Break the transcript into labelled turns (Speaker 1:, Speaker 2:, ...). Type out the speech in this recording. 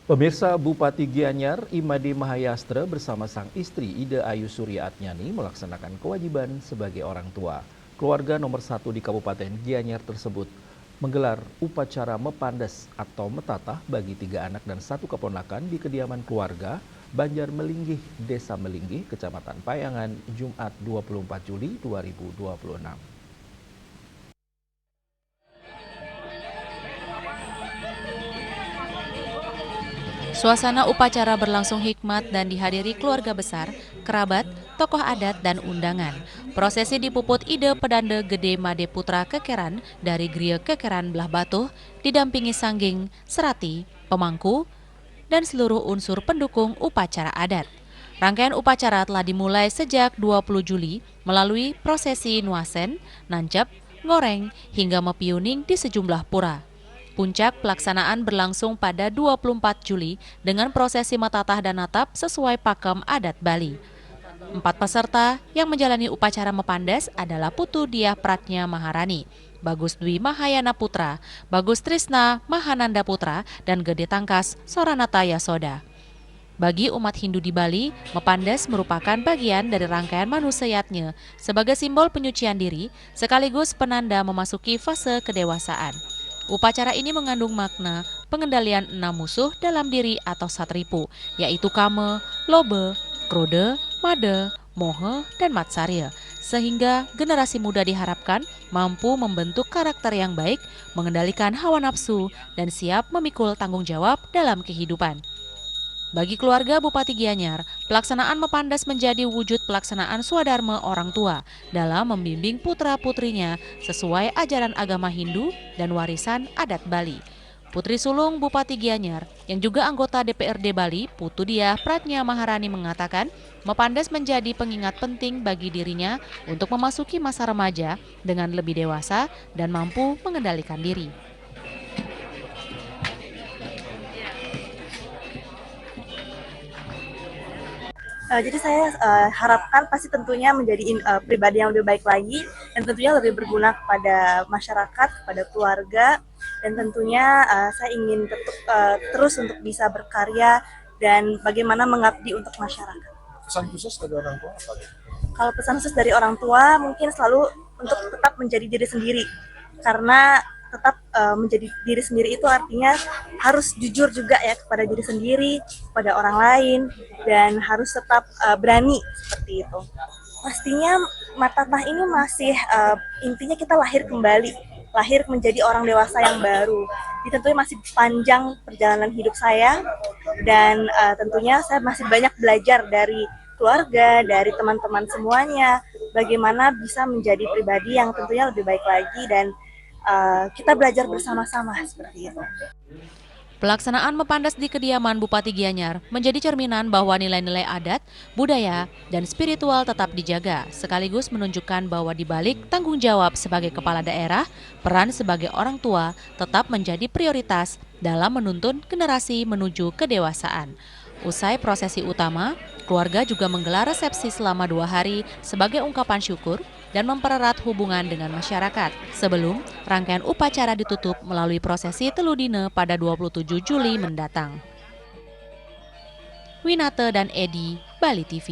Speaker 1: Pemirsa, Bupati Gianyar Imade Mahayastra bersama sang istri Ida Ayu Suryaatnyani melaksanakan kewajiban sebagai orang tua. Keluarga nomor 1 di Kabupaten Gianyar tersebut menggelar upacara mepandes atau metatah bagi 3 anak dan 1 keponakan di kediaman keluarga Banjar Melinggih, Desa Melinggih, Kecamatan Payangan, Jumat 24 Juli 2026.
Speaker 2: Suasana upacara berlangsung hikmat dan dihadiri keluarga besar, kerabat, tokoh adat, dan undangan. Prosesi dipuput Ide Pedande Gede Made Putra Kekeran dari Griya Kekeran Belah Batuh, didampingi Sangging, Serati, Pemangku, dan seluruh unsur pendukung upacara adat. Rangkaian upacara telah dimulai sejak 20 Juli melalui prosesi nuasen, nancep, ngoreng, hingga mepiuning di sejumlah pura. Puncak pelaksanaan berlangsung pada 24 Juli dengan prosesi metatah dan natap sesuai pakem adat Bali. 4 peserta yang menjalani upacara mepandes adalah Putu Diah Pratnya Maharani, Bagus Dwi Mahayana Putra, Bagus Trisna Mahananda Putra, dan Gede Tangkas Soranata Yasoda. Bagi umat Hindu di Bali, mepandes merupakan bagian dari rangkaian manusayatnya sebagai simbol penyucian diri sekaligus penanda memasuki fase kedewasaan. Upacara ini mengandung makna pengendalian 6 musuh dalam diri atau satripu, yaitu Kame, Lobe, Krode, Made, Mohe, dan Matsarya, sehingga generasi muda diharapkan mampu membentuk karakter yang baik, mengendalikan hawa nafsu, dan siap memikul tanggung jawab dalam kehidupan. Bagi keluarga Bupati Gianyar, pelaksanaan mepandes menjadi wujud pelaksanaan swadharma orang tua dalam membimbing putra-putrinya sesuai ajaran agama Hindu dan warisan adat Bali. Putri sulung Bupati Gianyar, yang juga anggota DPRD Bali, Putu Diah Pratnya Maharani mengatakan, mepandes menjadi pengingat penting bagi dirinya untuk memasuki masa remaja dengan lebih dewasa dan mampu mengendalikan diri.
Speaker 3: Jadi saya harapkan pasti tentunya menjadi pribadi yang lebih baik lagi dan tentunya lebih berguna kepada masyarakat, kepada keluarga, dan tentunya saya ingin terus untuk bisa berkarya dan bagaimana mengabdi untuk masyarakat.
Speaker 4: Pesan khusus dari orang tua apa?
Speaker 3: Kalau pesan khusus dari orang tua mungkin selalu untuk tetap menjadi diri sendiri, karena tetap menjadi diri sendiri itu artinya harus jujur juga ya kepada diri sendiri, kepada orang lain, dan harus tetap berani seperti itu. Pastinya Matatah ini masih intinya kita lahir kembali, lahir menjadi orang dewasa yang baru. Jadi tentunya masih panjang perjalanan hidup saya, dan tentunya saya masih banyak belajar dari keluarga, dari teman-teman semuanya, bagaimana bisa menjadi pribadi yang tentunya lebih baik lagi, dan kita belajar bersama-sama seperti itu.
Speaker 2: Pelaksanaan mepandes di kediaman Bupati Gianyar menjadi cerminan bahwa nilai-nilai adat, budaya, dan spiritual tetap dijaga, sekaligus menunjukkan bahwa di balik tanggung jawab sebagai kepala daerah, peran sebagai orang tua tetap menjadi prioritas dalam menuntun generasi menuju kedewasaan. Usai prosesi utama, keluarga juga menggelar resepsi selama 2 hari sebagai ungkapan syukur dan mempererat hubungan dengan masyarakat. Sebelum rangkaian upacara ditutup melalui prosesi Teludine pada 27 Juli mendatang. Winate dan Edi, Bali TV.